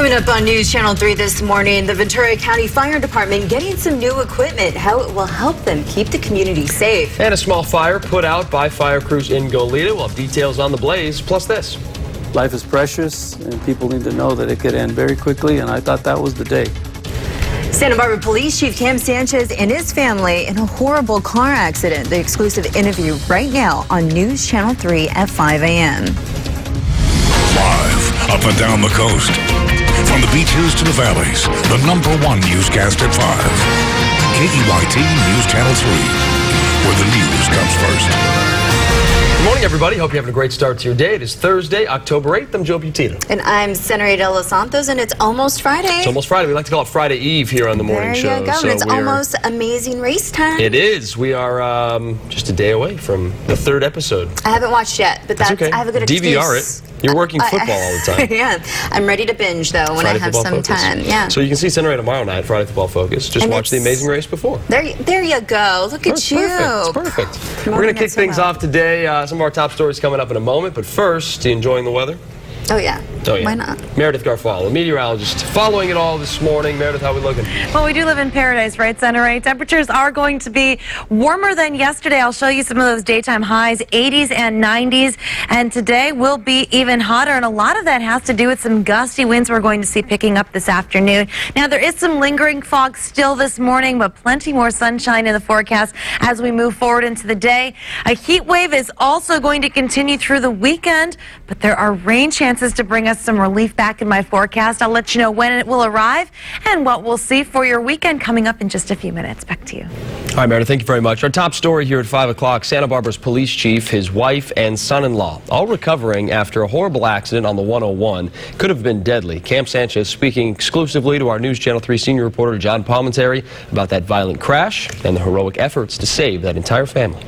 Coming up on News Channel 3 this morning, the Ventura County Fire Department getting some new equipment, how it will help them keep the community safe. And a small fire put out by fire crews in Goleta. We'll have details on the blaze, plus this. Life is precious, and people need to know that it could end very quickly, and I thought that was the day. Santa Barbara Police Chief Cam Sanchez and his family in a horrible car accident. The exclusive interview right now on News Channel 3 at 5 a.m. Live up and down the coast. From the beaches to the valleys, the #1 newscast at 5. KEYT News Channel 3, where the news comes first. Good morning, everybody. Hope you're having a great start to your day. It is Thursday, October 8th. I'm Joe Butita. And I'm Senator De Los Santos, and it's almost Friday. It's almost Friday. We like to call it Friday Eve here on the morning show. There you go. So it's almost Amazing Race time. It is. We are just a day away from the 3rd episode. I haven't watched yet, but that's okay. I have a good excuse. DVR it. You're working football all the time. Yeah. I'm ready to binge, though, when Friday I have some time. Yeah. So you can see Senator tomorrow night, Friday Football Focus. Just watch the Amazing Race before. There you go. Look at you. It's perfect. We're going to kick things off today. Some of our top stories coming up in a moment. But first, you enjoying the weather? Oh, yeah. Why not? Meredith Garfalo, a meteorologist, following it all this morning. Meredith, how are we looking? Well, we do live in paradise, right, Senator Ray? Temperatures are going to be warmer than yesterday. I'll show you some of those daytime highs, 80s and 90s. And today will be even hotter. And a lot of that has to do with some gusty winds we're going to see picking up this afternoon. Now, there is some lingering fog still this morning, but plenty more sunshine in the forecast as we move forward into the day. A heat wave is also going to continue through the weekend, but there are rain chances to bring us some relief back in my forecast. I'll let you know when it will arrive and what we'll see for your weekend coming up in just a few minutes. Back to you. All right, Meredith, thank you very much. Our top story here at 5 o'clock, Santa Barbara's police chief, his wife, and son-in-law, all recovering after a horrible accident on the 101. Could have been deadly. Cam Sanchez speaking exclusively to our News Channel 3 senior reporter, John Palmentary, about that violent crash and the heroic efforts to save that entire family.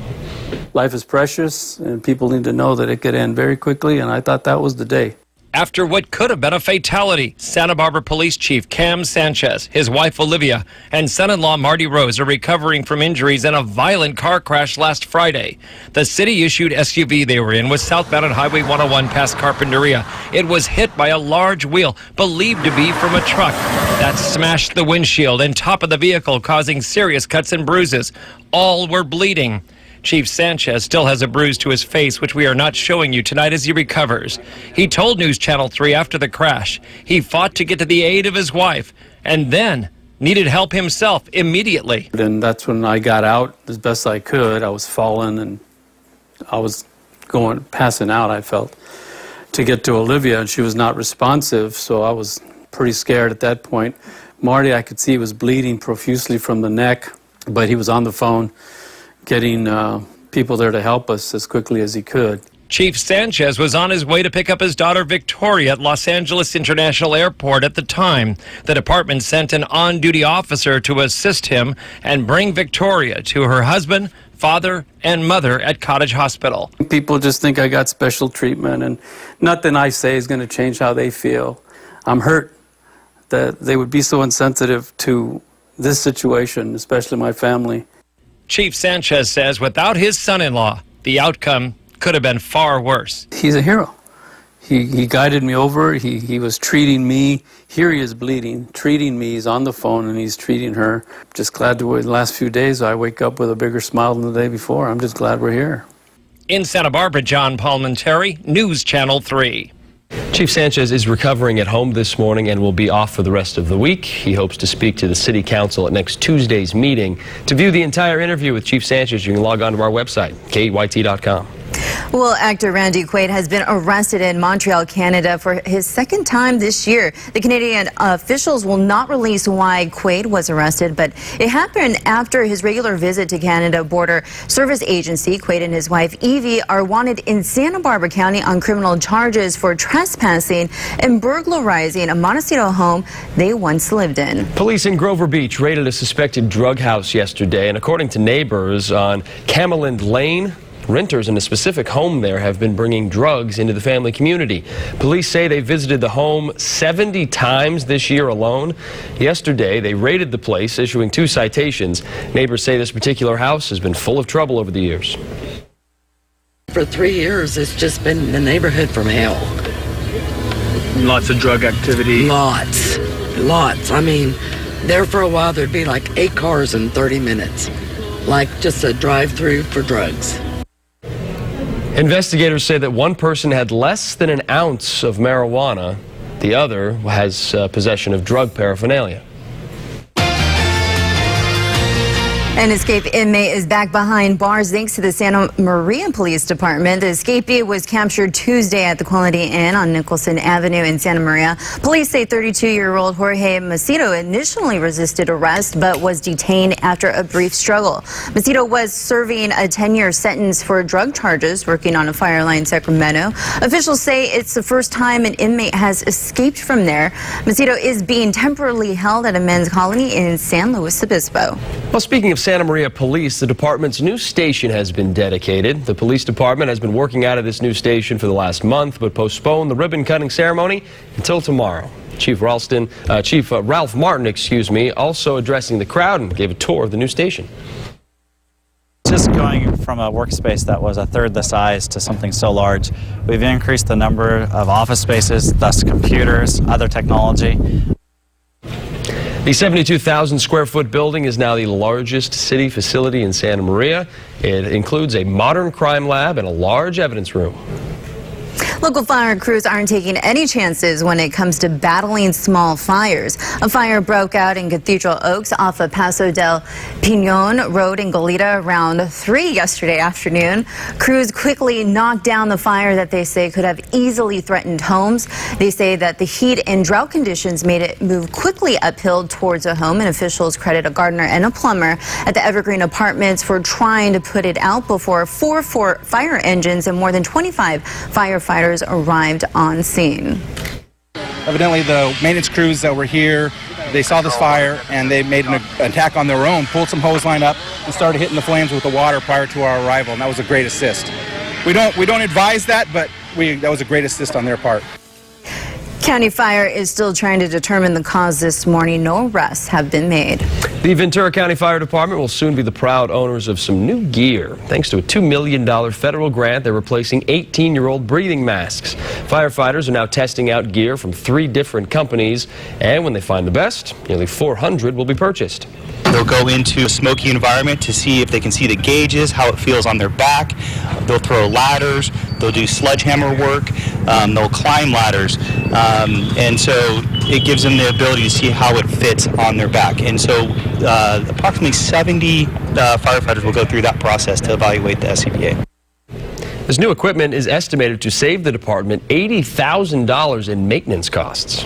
Life is precious, and people need to know that it could end very quickly, and I thought that was the day. After what could have been a fatality, Santa Barbara Police Chief Cam Sanchez, his wife Olivia, and son-in-law Marty Rose are recovering from injuries in a violent car crash last Friday. The city-issued SUV they were in was southbound on Highway 101 past Carpinteria. It was hit by a large wheel, believed to be from a truck, that smashed the windshield and top of the vehicle, causing serious cuts and bruises. All were bleeding. Chief Sanchez still has a bruise to his face, which we are not showing you tonight as he recovers. He told News Channel 3 after the crash he fought to get to the aid of his wife and then needed help himself immediately. And that's when I got out as best I could. I was falling and I was passing out, I felt, to get to Olivia, and she was not responsive, so I was pretty scared at that point. Marty, I could see, was bleeding profusely from the neck, but he was on the phone getting people there to help us as quickly as he could. Chief Sanchez was on his way to pick up his daughter Victoria at Los Angeles International Airport at the time. The department sent an on-duty officer to assist him and bring Victoria to her husband, father, and mother at Cottage Hospital. People just think I got special treatment, and nothing I say is going to change how they feel. I'm hurt that they would be so insensitive to this situation, especially my family. Chief Sanchez says without his son-in-law, the outcome could have been far worse. He's a hero. He guided me over. He was treating me. Here he is bleeding, treating me. He's on the phone and he's treating her. Just glad to wait the last few days. I wake up with a bigger smile than the day before. I'm just glad we're here. In Santa Barbara, John Palmentary, News Channel 3. Chief Sanchez is recovering at home this morning and will be off for the rest of the week. He hopes to speak to the City Council at next Tuesday's meeting. To view the entire interview with Chief Sanchez, you can log on to our website, KEYT.com. Well, actor Randy Quaid has been arrested in Montreal, Canada for his second time this year. The Canadian officials will not release why Quaid was arrested, but it happened after his regular visit to Canada Border Service Agency. Quaid and his wife Evie are wanted in Santa Barbara County on criminal charges for trespassing and burglarizing a Montecito home they once lived in. Police in Grover Beach raided a suspected drug house yesterday, and according to neighbors on Cameland Lane, renters in a specific home there have been bringing drugs into the family community. Police say they visited the home 70 times this year alone. Yesterday, they raided the place, issuing 2 citations. Neighbors say this particular house has been full of trouble over the years. For 3 years, it's just been the neighborhood from hell. Lots of drug activity. Lots. I mean, there for a while there'd be like 8 cars in 30 minutes. Like just a drive-through for drugs. Investigators say that one person had less than an ounce of marijuana. The other has possession of drug paraphernalia. An escaped inmate is back behind bars thanks to the Santa Maria Police Department. The escapee was captured Tuesday at the Quality Inn on Nicholson Avenue in Santa Maria. Police say 32-year-old Jorge Macedo initially resisted arrest but was detained after a brief struggle. Macedo was serving a 10-year sentence for drug charges working on a fire line in Sacramento. Officials say it's the first time an inmate has escaped from there. Macedo is being temporarily held at a men's colony in San Luis Obispo. Well, speaking of Santa Maria Police, the department's new station has been dedicated. The police department has been working out of this new station for the last month, but postponed the ribbon-cutting ceremony until tomorrow. Chief Ralph Martin, also addressing the crowd and gave a tour of the new station. Just going from a workspace that was a third the size to something so large, we've increased the number of office spaces, thus computers, other technology. The 72,000 square foot building is now the largest city facility in Santa Maria. It includes a modern crime lab and a large evidence room. Local fire crews aren't taking any chances when it comes to battling small fires. A fire broke out in Cathedral Oaks off of Paso del Pinon Road in Goleta around 3 yesterday afternoon. Crews quickly knocked down the fire that they say could have easily threatened homes. They say that the heat and drought conditions made it move quickly uphill towards a home, and officials credit a gardener and a plumber at the Evergreen Apartments for trying to put it out before 4 fire engines and more than 25 firefighters arrived on scene. Evidently, the maintenance crews that were here, they saw this fire and they made an attack on their own, pulled some hose line up and started hitting the flames with the water prior to our arrival, and that was a great assist. We don't advise that, but that was a great assist on their part. County Fire is still trying to determine the cause this morning. No arrests have been made. The Ventura County Fire Department will soon be the proud owners of some new gear. Thanks to a $2 million federal grant, they're replacing 18-year-old breathing masks. Firefighters are now testing out gear from 3 different companies, and when they find the best, nearly 400 will be purchased. They'll go into a smoky environment to see if they can see the gauges, how it feels on their back. They'll throw ladders, they'll do sledgehammer work, they'll climb ladders, and so it gives them the ability to see how it fits on their back. And so approximately 70 firefighters will go through that process to evaluate the SCBA. This new equipment is estimated to save the department $80,000 in maintenance costs.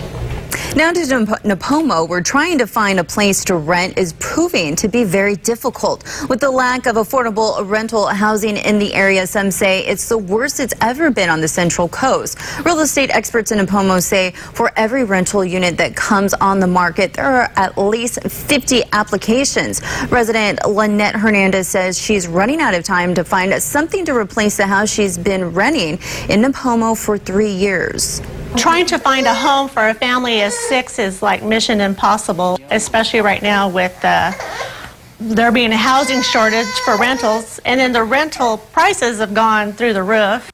Now to Nipomo, where trying to find a place to rent is proving to be very difficult. With the lack of affordable rental housing in the area, some say it's the worst it's ever been on the Central Coast. Real estate experts in Nipomo say for every rental unit that comes on the market, there are at least 50 applications. Resident Lynette Hernandez says she's running out of time to find something to replace the house she's been renting in Nipomo for 3 years. Trying to find a home for a family of 6 is like mission impossible, especially right now with there being a housing shortage for rentals, and then the rental prices have gone through the roof.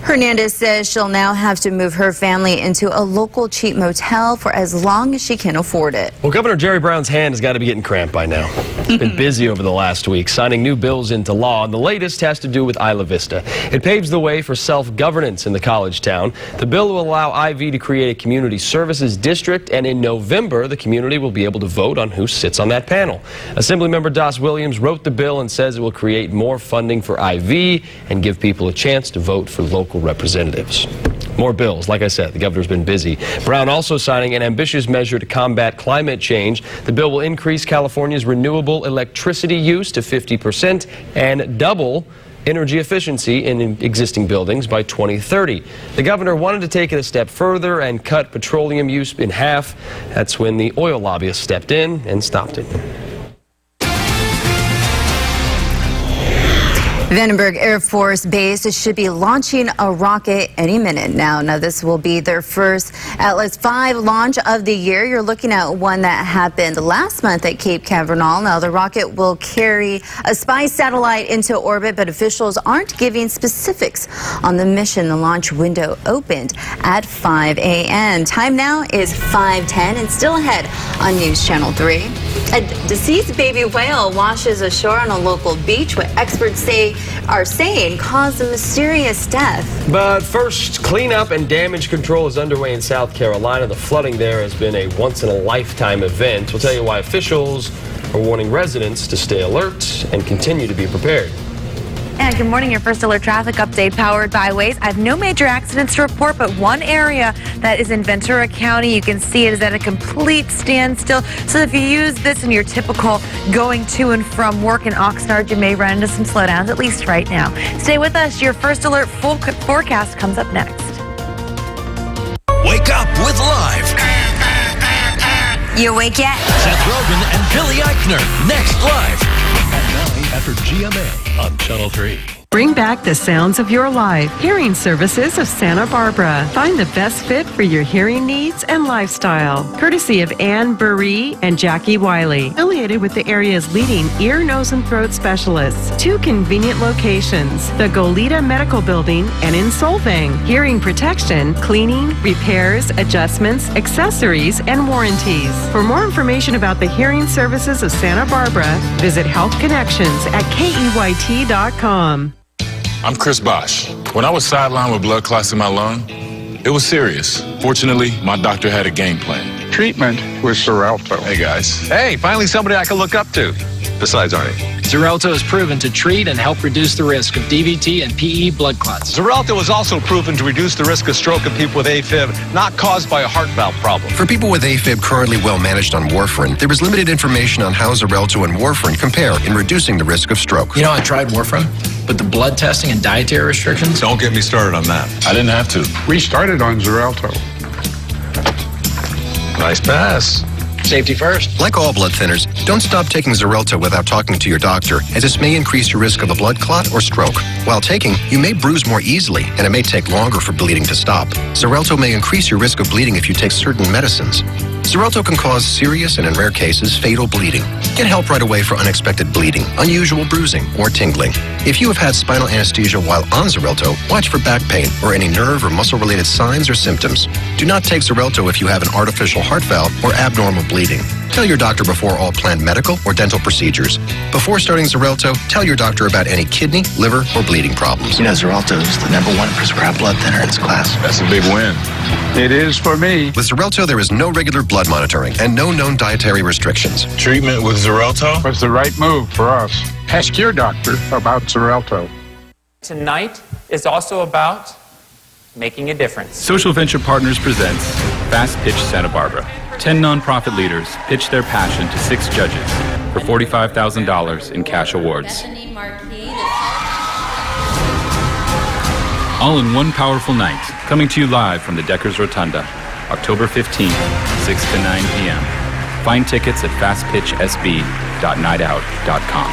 Hernandez says she'll now have to move her family into a local cheap motel for as long as she can afford it. Well, Governor Jerry Brown's hand has got to be getting cramped by now. He's been busy over the last week, signing new bills into law, and the latest has to do with Isla Vista. It paves the way for self-governance in the college town. The bill will allow IV to create a community services district, and in November, the community will be able to vote on who sits on that panel. Assemblymember Das Williams wrote the bill and says it will create more funding for IV and give people a chance to vote for local representatives. More bills. Like I said, the governor's been busy. Brown also signing an ambitious measure to combat climate change. The bill will increase California's renewable electricity use to 50% and double energy efficiency in existing buildings by 2030. The governor wanted to take it a step further and cut petroleum use in half. That's when the oil lobbyists stepped in and stopped it. Vandenberg Air Force Base should be launching a rocket any minute now. Now, this will be their first Atlas V launch of the year. You're looking at one that happened last month at Cape Canaveral. Now, the rocket will carry a spy satellite into orbit, but officials aren't giving specifics on the mission. The launch window opened at 5 a.m. Time now is 5:10 and still ahead on News Channel 3. A deceased baby whale washes ashore on a local beach. What experts are saying caused a mysterious death. But first, cleanup and damage control is underway in South Carolina. The flooding there has been a once-in-a-lifetime event. We'll tell you why officials are warning residents to stay alert and continue to be prepared. And good morning, your first alert traffic update powered by Waze. I have no major accidents to report, but one area that is in Ventura County, you can see it is at a complete standstill. So if you use this in your typical going to and from work in Oxnard, you may run into some slowdowns, at least right now. Stay with us. Your first alert full forecast comes up next. Wake up with Live. You awake yet? Seth Rogen and Billy Eichner next live at 9 after GMA on Channel 3. Bring back the sounds of your life. Hearing Services of Santa Barbara. Find the best fit for your hearing needs and lifestyle. Courtesy of Ann Buree and Jackie Wiley. Affiliated with the area's leading ear, nose, and throat specialists. 2 convenient locations. The Goleta Medical Building and in Solvang. Hearing protection, cleaning, repairs, adjustments, accessories, and warranties. For more information about the Hearing Services of Santa Barbara, visit Health Connections at KEYT.com. I'm Chris Bosch. When I was sidelined with blood clots in my lung, it was serious. Fortunately, my doctor had a game plan. Treatment with Xarelto. Hey, guys. Hey, finally somebody I can look up to. Besides Arnie. Xarelto is proven to treat and help reduce the risk of DVT and PE blood clots. Xarelto is also proven to reduce the risk of stroke in people with AFib, not caused by a heart valve problem. For people with AFib currently well managed on warfarin, there is limited information on how Xarelto and warfarin compare in reducing the risk of stroke. You know, I tried warfarin, but the blood testing and dietary restrictions... Don't get me started on that. I didn't have to. We started on Xarelto. Nice pass. Safety first. Like all blood thinners, don't stop taking Xarelto without talking to your doctor, as this may increase your risk of a blood clot or stroke. While taking, you may bruise more easily, and it may take longer for bleeding to stop. Xarelto may increase your risk of bleeding if you take certain medicines. Xarelto can cause serious and, in rare cases, fatal bleeding. Get help right away for unexpected bleeding, unusual bruising, or tingling. If you have had spinal anesthesia while on Xarelto, watch for back pain or any nerve or muscle-related signs or symptoms. Do not take Xarelto if you have an artificial heart valve or abnormal bleeding. Tell your doctor before all planned medical or dental procedures. Before starting Xarelto, tell your doctor about any kidney, liver, or bleeding problems. You know, Xarelto is the #1 prescribed blood thinner in its class. That's a big win. It is for me. With Xarelto, there is no regular blood monitoring and no known dietary restrictions. Treatment with Xarelto was the right move for us. Ask your doctor about Xarelto. Tonight is also about making a difference. Social Venture Partners presents Fast Pitch Santa Barbara. 10 nonprofit leaders pitch their passion to 6 judges for $45,000 in cash awards. All in one powerful night, coming to you live from the Deckers Rotunda, October 15th, 6 to 9 p.m. Find tickets at fastpitchsb.nightout.com.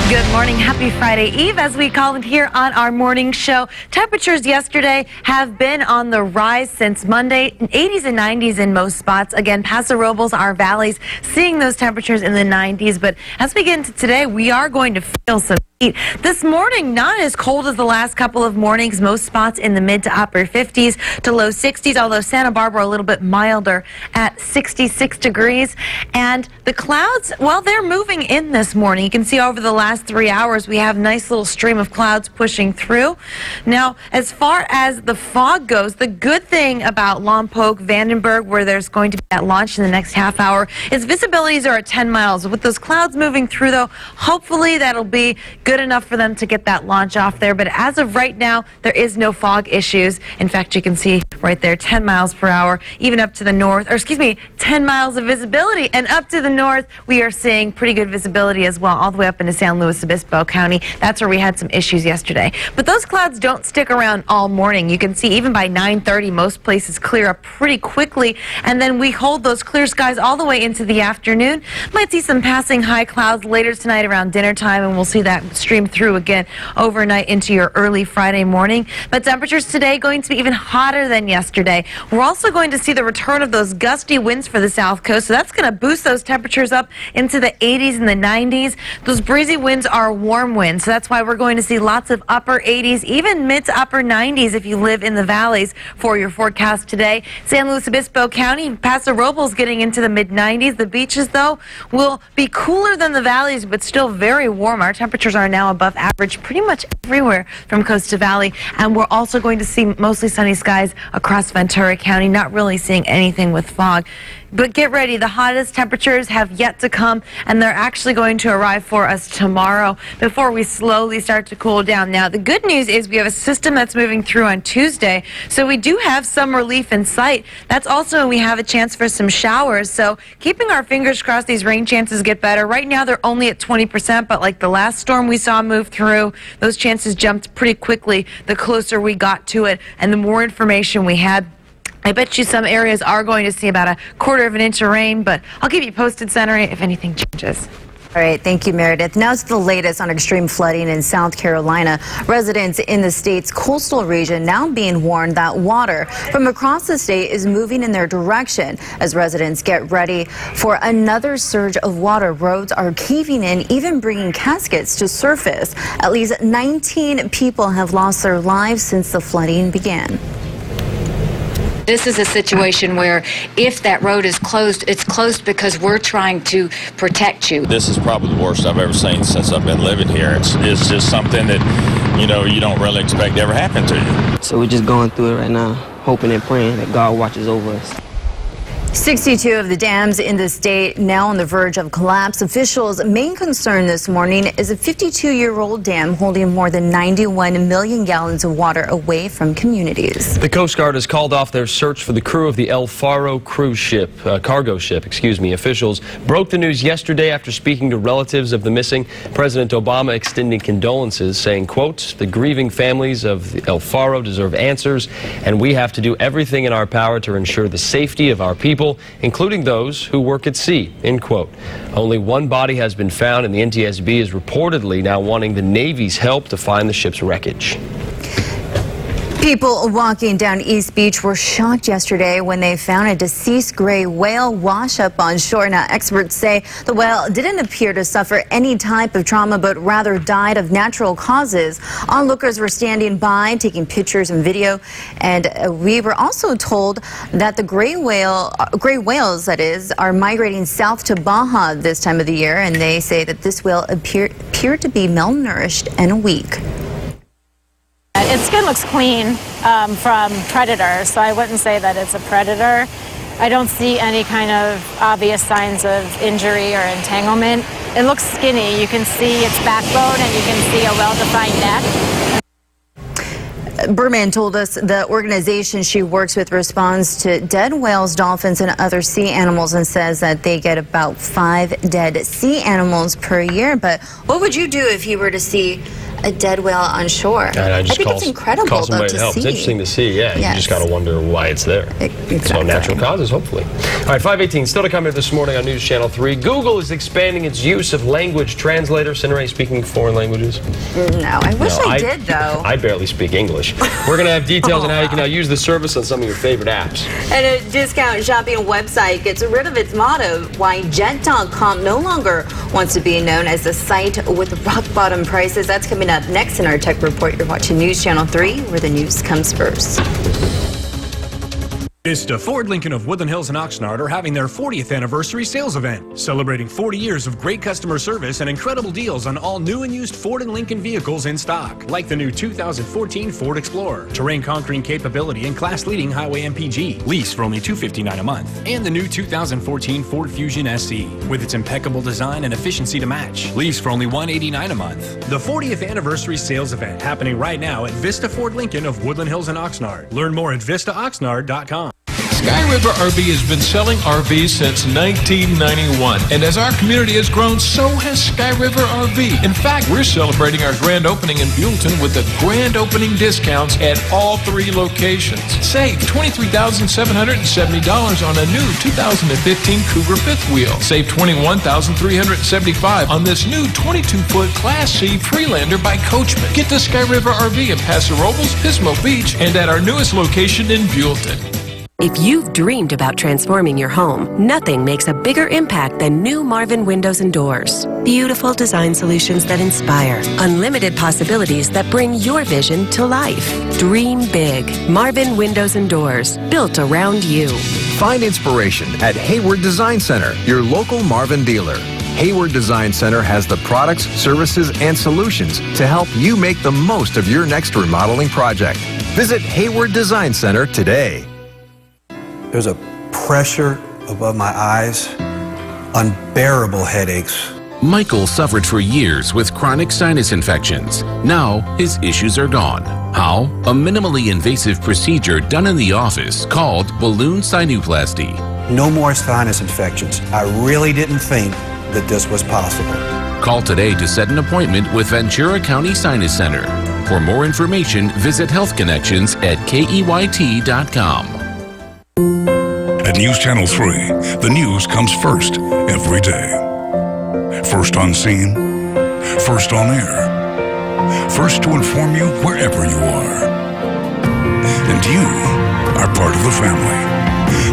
Good morning. Happy Friday Eve, as we call it here on our morning show. Temperatures yesterday have been on the rise since Monday. 80s and 90s in most spots. Again, Paso Robles, our valleys, seeing those temperatures in the 90s. But as we get into today, we are going to feel some heat. This morning, not as cold as the last couple of mornings. Most spots in the mid to upper 50s to low 60s, although Santa Barbara a little bit milder at 66 degrees. And the clouds, well, they're moving in this morning. You can see over the last 3 hours, we have a nice little stream of clouds pushing through. Now, as far as the fog goes, the good thing about Lompoc, Vandenberg, where there's going to be that launch in the next half hour, is visibilities are at 10 miles. With those clouds moving through, though, hopefully that'll be good enough for them to get that launch off there. But as of right now, there is no fog issues. In fact, you can see right there, 10 miles per hour, even up to the north, or excuse me, 10 miles of visibility. And up to the north, we are seeing pretty good visibility as well, all the way up into San Luis Obispo. Obispo County. That's where we had some issues yesterday. But those clouds don't stick around all morning. You can see even by 9:30, most places clear up pretty quickly, and then we hold those clear skies all the way into the afternoon. Might see some passing high clouds later tonight around dinner time, and we'll see that stream through again overnight into your early Friday morning. But temperatures today going to be even hotter than yesterday. We're also going to see the return of those gusty winds for the south coast, so that's going to boost those temperatures up into the 80s and the 90s. Those breezy winds are warm winds, so that's why we're going to see lots of upper 80s, even mid to upper 90s if you live in the valleys for your forecast today. San Luis Obispo County, Paso Robles getting into the mid 90s. The beaches, though, will be cooler than the valleys, but still very warm. Our temperatures are now above average pretty much everywhere from coast to valley, and we're also going to see mostly sunny skies across Ventura County, not really seeing anything with fog. But get ready, the hottest temperatures have yet to come, and they're actually going to arrive for us tomorrow before we slowly start to cool down. Now, the good news is we have a system that's moving through on Tuesday, so we do have some relief in sight. That's also when we have a chance for some showers, so keeping our fingers crossed these rain chances get better. Right now, they're only at 20%, but like the last storm we saw move through, those chances jumped pretty quickly the closer we got to it and the more information we had. I bet you some areas are going to see about a quarter of an inch of rain, but I'll keep you posted, Center, if anything changes. All right, thank you, Meredith. Now to the latest on extreme flooding in South Carolina. Residents in the state's coastal region now being warned that water from across the state is moving in their direction as residents get ready for another surge of water. Roads are caving in, even bringing caskets to surface. At least 19 people have lost their lives since the flooding began. This is a situation where if that road is closed, it's closed because we're trying to protect you. This is probably the worst I've ever seen since I've been living here. It's just something that, you know, you don't really expect to ever happen to you. So we're just going through it right now, hoping and praying that God watches over us. 62 of the dams in the state now on the verge of collapse. Officials' main concern this morning is a 52-year-old dam holding more than 91 million gallons of water away from communities. The Coast Guard has called off their search for the crew of the El Faro cruise ship, cargo ship, Officials broke the news yesterday after speaking to relatives of the missing. President Obama extending condolences, saying, quote, "The grieving families of the El Faro deserve answers, and we have to do everything in our power to ensure the safety of our people, including those who work at sea," end quote. Only one body has been found, and the NTSB is reportedly now wanting the Navy's help to find the ship's wreckage. People walking down East Beach were shocked yesterday when they found a deceased gray whale wash up on shore. Now, experts say the whale didn't appear to suffer any type of trauma, but rather died of natural causes. Onlookers were standing by, taking pictures and video, and we were also told that the gray whales, that is, are migrating south to Baja this time of the year, and they say that this whale appeared to be malnourished and weak. Its skin looks clean from predators, so I wouldn't say that it's a predator. I don't see any kind of obvious signs of injury or entanglement. It looks skinny. You can see its backbone and you can see a well-defined neck. Berman told us the organization she works with responds to dead whales, dolphins, and other sea animals, and says that they get about 5 dead sea animals per year. But what would you do if you were to see a dead whale on shore? I think it's incredible though, to help. see. It's interesting to see, yeah. Yes. You just got to wonder why it's there. Exactly. So natural causes, hopefully. All right, 5:18, still to come here this morning on News Channel 3. Google is expanding its use of language translator. Cinere, speaking foreign languages? No, I wish I did, though. I barely speak English. We're going to have details on how you can now use the service on some of your favorite apps. And a discount shopping website gets rid of its motto, why Jet.com no longer wants to be known as the site with rock bottom prices. That's coming up next in our Tech Report. You're watching News Channel 3, where the news comes first. Vista Ford Lincoln of Woodland Hills and Oxnard are having their 40th anniversary sales event, celebrating 40 years of great customer service and incredible deals on all new and used Ford and Lincoln vehicles in stock, like the new 2014 Ford Explorer, terrain conquering capability and class-leading highway MPG, lease for only $259 a month, and the new 2014 Ford Fusion SE, with its impeccable design and efficiency to match, lease for only $189 a month. The 40th anniversary sales event happening right now at Vista Ford Lincoln of Woodland Hills and Oxnard. Learn more at VistaOxnard.com. Sky River RV has been selling RVs since 1991. And as our community has grown, so has Sky River RV. In fact, we're celebrating our grand opening in Buellton with the grand opening discounts at all 3 locations. Save $23,770 on a new 2015 Cougar fifth wheel. Save $21,375 on this new 22-foot Class C Freelander by Coachman. Get to Sky River RV in Paso Robles, Pismo Beach, and at our newest location in Buellton. If you've dreamed about transforming your home, nothing makes a bigger impact than new Marvin windows and doors. Beautiful design solutions that inspire, unlimited possibilities that bring your vision to life. Dream big. Marvin Windows and Doors, built around you. Find inspiration at Hayward Design Center, your local Marvin dealer. Hayward Design Center has the products, services, and solutions to help you make the most of your next remodeling project. Visit Hayward Design Center today. There's a pressure above my eyes, unbearable headaches. Michael suffered for years with chronic sinus infections. Now, his issues are gone. How? A minimally invasive procedure done in the office called balloon sinuplasty. No more sinus infections. I really didn't think that this was possible. Call today to set an appointment with Ventura County Sinus Center. For more information, visit Health Connections at KEYT.com. At News Channel 3, the news comes first every day. First on scene, first on air, first to inform you wherever you are. And you are part of the family.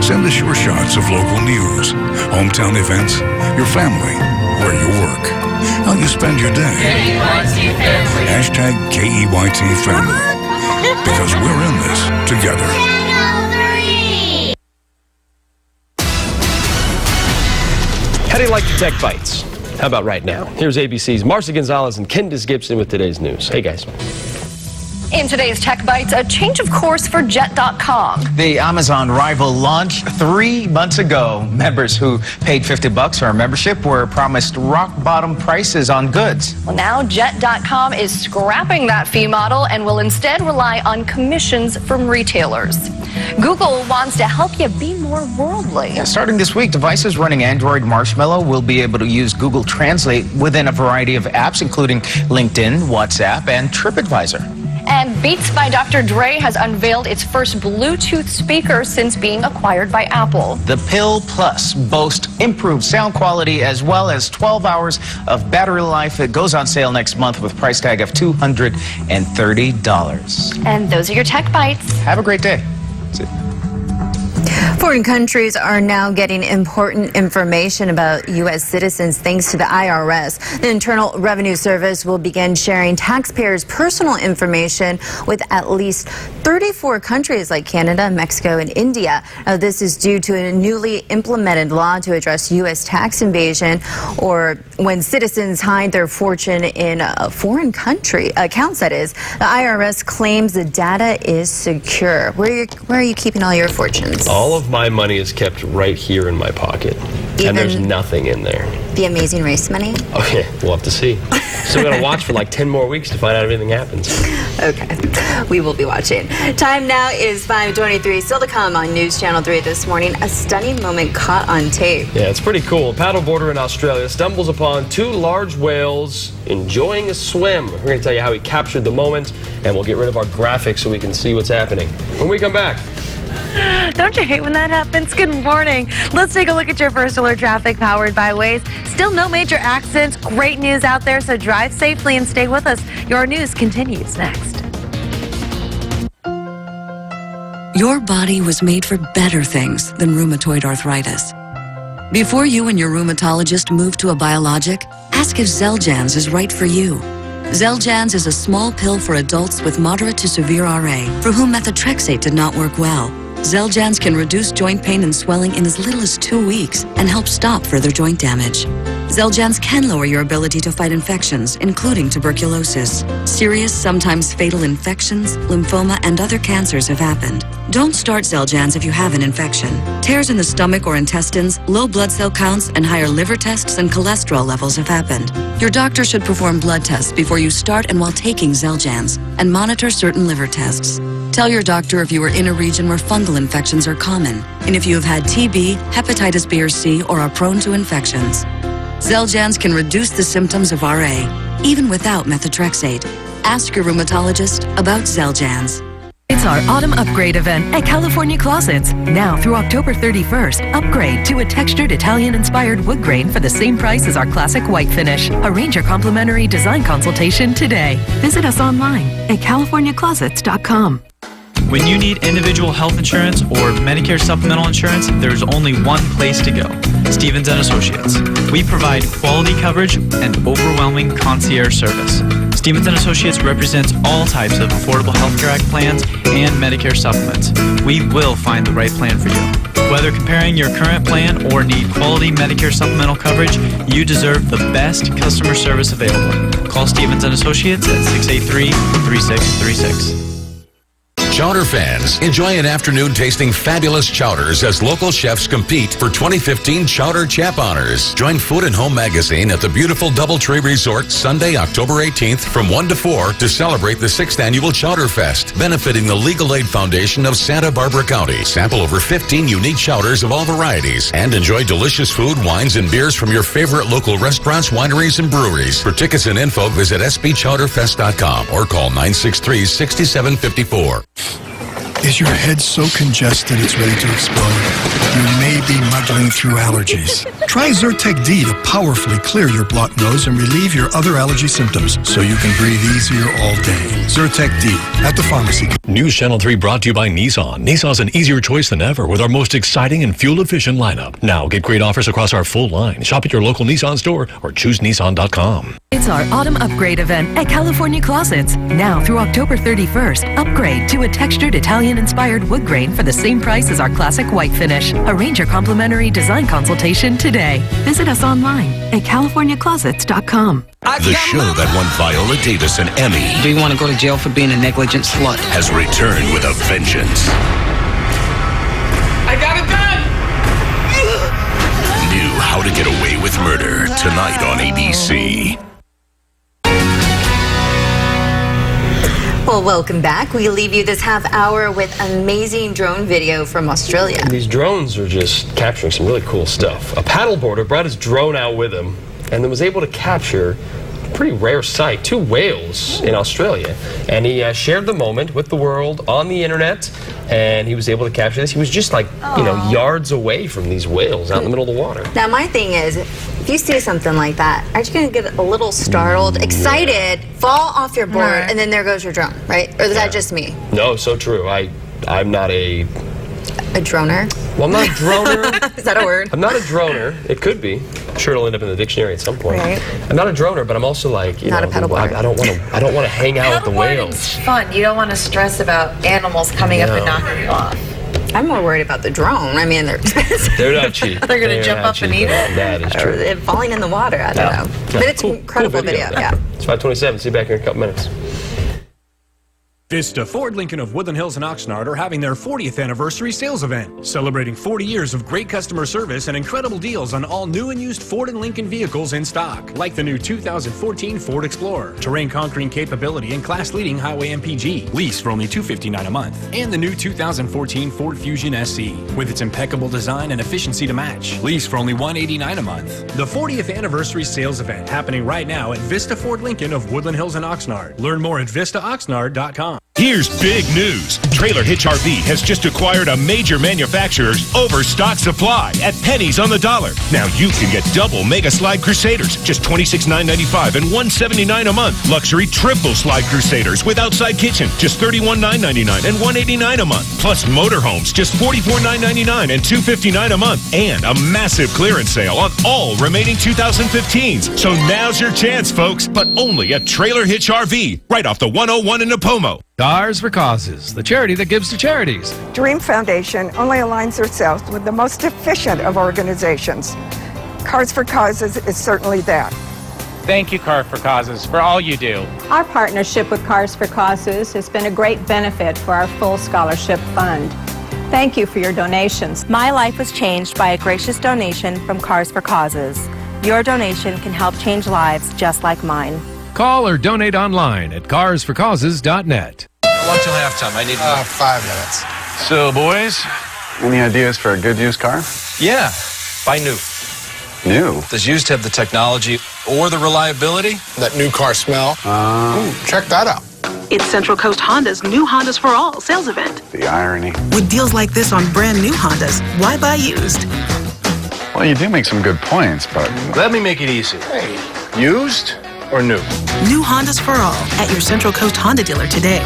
Send us your shots of local news, hometown events, your family, where you work, how you spend your day. KEYT family. Hashtag KEYT family. Because we're in this together. How do you like the Tech Bites? How about right now? Here's ABC's Marcia Gonzalez and Candace Gibson with today's news. Hey, guys. In today's Tech Bites, a change of course for Jet.com. The Amazon rival launched 3 months ago. Members who paid $50 for a membership were promised rock-bottom prices on goods. Well, now Jet.com is scrapping that fee model and will instead rely on commissions from retailers. Google wants to help you be more worldly. Yeah, starting this week, devices running Android Marshmallow will be able to use Google Translate within a variety of apps, including LinkedIn, WhatsApp, and TripAdvisor. And Beats by Dr. Dre has unveiled its first Bluetooth speaker since being acquired by Apple. The Pill Plus boasts improved sound quality as well as 12 hours of battery life. It goes on sale next month with a price tag of $230. And those are your Tech Bites. Have a great day. That's it. Foreign countries are now getting important information about U.S. citizens thanks to the IRS. The Internal Revenue Service will begin sharing taxpayers' personal information with at least 34 countries like Canada, Mexico, and India. Now, this is due to a newly implemented law to address U.S. tax invasion, or when citizens hide their fortune in a foreign country accounts, that is. The IRS claims the data is secure. Where are you keeping all your fortunes? All of my money is kept right here in my pocket, and there's nothing in there. The Amazing Race money? Okay, we'll have to see. Still got to watch for like 10 more weeks to find out if anything happens. Okay, we will be watching. Time now is 5:23. Still to come on News Channel 3 this morning, a stunning moment caught on tape. Yeah, it's pretty cool. A paddleboarder in Australia stumbles upon 2 large whales enjoying a swim. We're going to tell you how he captured the moment, and we'll get rid of our graphics so we can see what's happening when we come back. Don't you hate when that happens? Good morning. Let's take a look at your first alert traffic powered by Waze. Still no major accidents. Great news out there, so drive safely and stay with us. Your news continues next. Your body was made for better things than rheumatoid arthritis. Before you and your rheumatologist move to a biologic, ask if Xeljanz is right for you. Xeljanz is a small pill for adults with moderate to severe RA for whom methotrexate did not work well. Xeljanz can reduce joint pain and swelling in as little as 2 weeks and help stop further joint damage. Xeljanz can lower your ability to fight infections, including tuberculosis. Serious, sometimes fatal infections, lymphoma, and other cancers have happened. Don't start Xeljanz if you have an infection. Tears in the stomach or intestines, low blood cell counts, and higher liver tests and cholesterol levels have happened. Your doctor should perform blood tests before you start and while taking Xeljanz, and monitor certain liver tests. Tell your doctor if you are in a region where fungal infections are common, and if you have had TB, hepatitis B or C, or are prone to infections. Xeljanz can reduce the symptoms of RA, even without methotrexate. Ask your rheumatologist about Xeljanz. It's our autumn upgrade event at California Closets. Now through October 31st, upgrade to a textured Italian-inspired wood grain for the same price as our classic white finish. Arrange your complimentary design consultation today. Visit us online at californiaclosets.com. When you need individual health insurance or Medicare supplemental insurance, there's only one place to go, Stevens & Associates. We provide quality coverage and overwhelming concierge service. Stevens & Associates represents all types of Affordable Health Care Act plans and Medicare supplements. We will find the right plan for you. Whether comparing your current plan or need quality Medicare supplemental coverage, you deserve the best customer service available. Call Stevens & Associates at 683-3636. Chowder fans, enjoy an afternoon tasting fabulous chowders as local chefs compete for 2015 Chowder Chap Honors. Join Food and Home Magazine at the beautiful Doubletree Resort Sunday, October 18th from 1 to 4 to celebrate the 6th annual Chowder Fest, benefiting the Legal Aid Foundation of Santa Barbara County. Sample over 15 unique chowders of all varieties and enjoy delicious food, wines, and beers from your favorite local restaurants, wineries, and breweries. For tickets and info, visit sbchowderfest.com or call 963-6754. Is your head so congested it's ready to explode? You may be muddling through allergies. Try Zyrtec D to powerfully clear your blocked nose and relieve your other allergy symptoms so you can breathe easier all day. Zyrtec D at the pharmacy. News Channel 3 brought to you by Nissan. Nissan's an easier choice than ever with our most exciting and fuel-efficient lineup. Now get great offers across our full line. Shop at your local Nissan store or choose Nissan.com. It's our autumn upgrade event at California Closets. Now through October 31st, upgrade to a textured Italian-inspired wood grain for the same price as our classic white finish. Arrange your complimentary design consultation today. Visit us online at californiaclosets.com. The show that won Viola Davis an Emmy. Do you want to go to jail for being a negligent slut? Has returned with a vengeance. I got it done! New How to Get Away with Murder tonight on ABC. Well, welcome back. We leave you this half hour with amazing drone video from Australia. And these drones are just capturing some really cool stuff. A paddleboarder brought his drone out with him and then was able to capture a pretty rare sight, 2 whales in Australia. And he shared the moment with the world on the internet, and he was able to capture this. He was just like, you know, yards away from these whales out in the middle of the water. Now, my thing is, if you see something like that, aren't you going to get a little startled, excited, fall off your board, and then there goes your drone, right? Or is that just me? No, so true. I'm not a droner? Well, I'm not a droner. Is that a word? I'm not a droner. It could be. I'm sure it'll end up in the dictionary at some point. Right. I'm not a droner, but I'm also like, you not know, a paddleboarder. I don't want to hang out with the whales. It's fun. You don't want to stress about animals coming up and knocking you off. I'm more worried about the drone. I mean, they're expensive. They're not cheap. They're going to jump up and eat it. That is true. Or falling in the water. I don't know. But it's an incredible video. Yeah. It's 5:27. See you back here in a couple minutes. Vista Ford Lincoln of Woodland Hills and Oxnard are having their 40th anniversary sales event, celebrating 40 years of great customer service and incredible deals on all new and used Ford and Lincoln vehicles in stock, like the new 2014 Ford Explorer, terrain conquering capability and class-leading highway MPG, lease for only $259 a month, and the new 2014 Ford Fusion SC, with its impeccable design and efficiency to match, lease for only $189 a month. The 40th anniversary sales event happening right now at Vista Ford Lincoln of Woodland Hills and Oxnard. Learn more at vistaoxnard.com. Here's big news. Trailer Hitch RV has just acquired a major manufacturer's overstock supply at pennies on the dollar. Now you can get double Mega Slide Crusaders, just $26,995 and $179 a month. Luxury triple Slide Crusaders with outside kitchen, just $31,999 and $189 a month. Plus motorhomes, just $44,999 and $259 a month. And a massive clearance sale on all remaining 2015s. So now's your chance, folks, but only at Trailer Hitch RV, right off the 101 in Napomo. Cars for Causes, the charity that gives to charities. Dream Foundation only aligns itself with the most efficient of organizations. Cars for Causes is certainly that. Thank you, Cars for Causes, for all you do. Our partnership with Cars for Causes has been a great benefit for our full scholarship fund. Thank you for your donations. My life was changed by a gracious donation from Cars for Causes. Your donation can help change lives just like mine. Call or donate online at carsforcauses.net. long till halftime? I need 5 minutes. So, boys, any ideas for a good used car? Yeah, buy new. New? Does used have the technology or the reliability? That new car smell. Check that out. It's Central Coast Honda's new Hondas for All sales event. The irony. With deals like this on brand new Hondas, why buy used? Well, you do make some good points, but... Let me make it easy. Hey, used or new? New Hondas for All at your Central Coast Honda dealer today.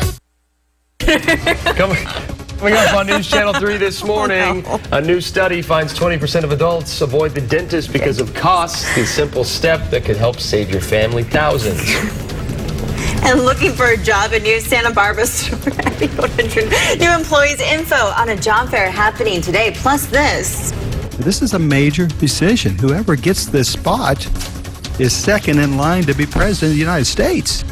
Coming up on News Channel 3 this morning, a new study finds 20% of adults avoid the dentist because of costs. The simple step that could help save your family thousands. And looking for a job in New Santa Barbara store. New employees info on a job fair happening today. Plus this. This is a major decision. Whoever gets this spot is second in line to be president of the United States.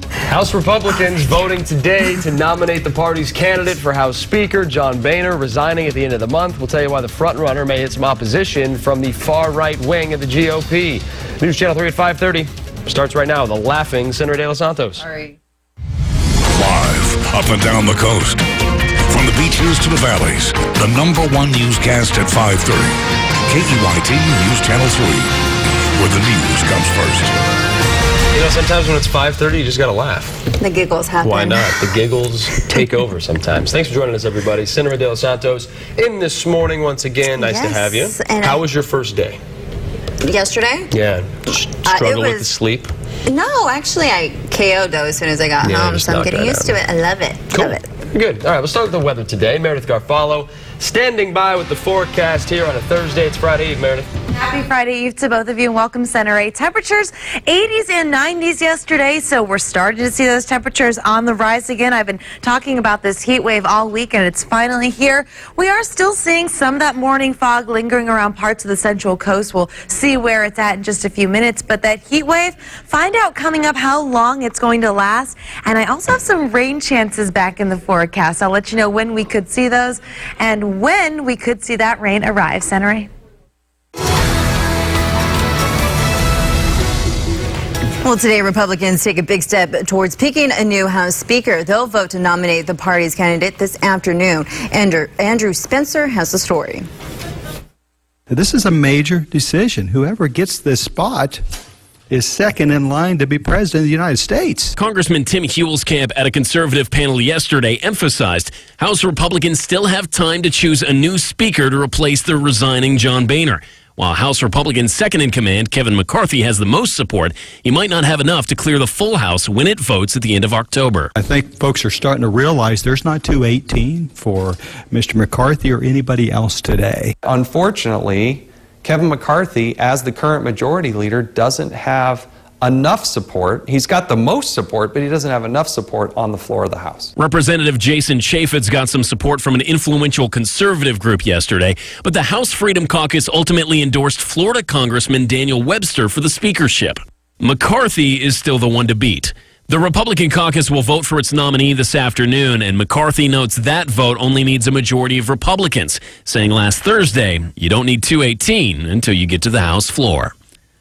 House Republicans voting today to nominate the party's candidate for House Speaker, John Boehner, resigning at the end of the month. We'll tell you why the frontrunner may hit some opposition from the far-right wing of the GOP. News Channel 3 at 5:30 starts right now. The laughing Senator De Los Santos. Live up and down the coast. From the beaches to the valleys, the #1 newscast at 5:30. KEYT News Channel 3, where the news comes first. You know, sometimes when it's 5:30, you just got to laugh. The giggles happen. Why not? The giggles take over sometimes. Thanks for joining us, everybody. Senator De Los Santos in this morning once again. Nice to have you. How was your first day? Yesterday? Yeah. Struggle with the sleep? No, actually, I KO'd though as soon as I got home, so I'm getting used to it. I love it. Cool. Love it. Good. All right, let's start with the weather today. Meredith Garfalo standing by with the forecast here on a Thursday. It's Friday Eve, Meredith. Happy Friday Eve to both of you and welcome Center 8. Temperatures 80s and 90s yesterday, so we're starting to see those temperatures on the rise again. I've been talking about this heat wave all week and it's finally here. We are still seeing some of that morning fog lingering around parts of the Central Coast. We'll see where it's at in just a few minutes, but that heat wave, find out coming up how long it's going to last. And I also have some rain chances back in the forecast. I'll let you know when we could see those and when we could see that rain arrive. Center 8. Well, today Republicans take a big step towards picking a new House Speaker. They'll vote to nominate the party's candidate this afternoon. Andrew Spencer has the story. This is a major decision. Whoever gets this spot is second in line to be president of the United States. Congressman Tim Huelskamp at a conservative panel yesterday emphasized House Republicans still have time to choose a new speaker to replace the resigning John Boehner. While House Republicans' second-in-command, Kevin McCarthy, has the most support, he might not have enough to clear the full House when it votes at the end of October. I think folks are starting to realize there's not 218 for Mr. McCarthy or anybody else today. Unfortunately, Kevin McCarthy, as the current majority leader, doesn't have enough support. He's got the most support, but he doesn't have enough support on the floor of the House. Representative Jason Chaffetz got some support from an influential conservative group yesterday, but the House Freedom Caucus ultimately endorsed Florida Congressman Daniel Webster for the speakership. McCarthy is still the one to beat. The Republican caucus will vote for its nominee this afternoon, and McCarthy notes that vote only needs a majority of Republicans, saying last Thursday, you don't need 218 until you get to the House floor.